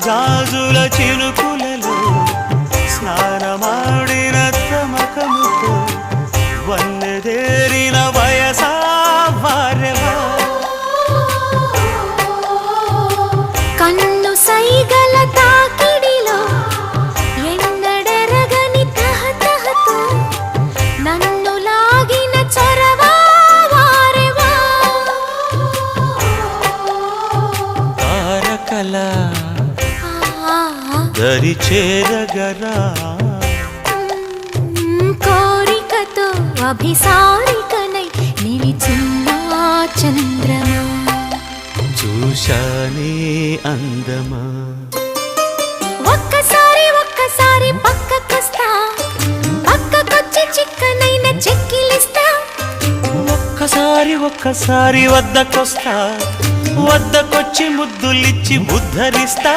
జాజుల చినుకులలో స్నానమాడిన తమకముతో వన్నెదేరిన వయసా వారెవా కన్ను సైగల తాకిడిలో ఎన్నడెరగని తహతహతో నన్ను లాగిన చొరవా వారెవా తారకల దరి చేరగరా కోరికతో అభిసారికనై నిలిచిన చంద్రమా చూశానే అందమా ఒక్కసారి ఒక్కసారి పక్కకొస్తా పక్కకొచ్చి చిక్కనైన చెక్కిలిస్తా ఒక్కసారి ఒక్కసారి వద్దకొస్తా వద్దకొచ్చి ముద్దులిచ్చి ఉద్ధరిస్తా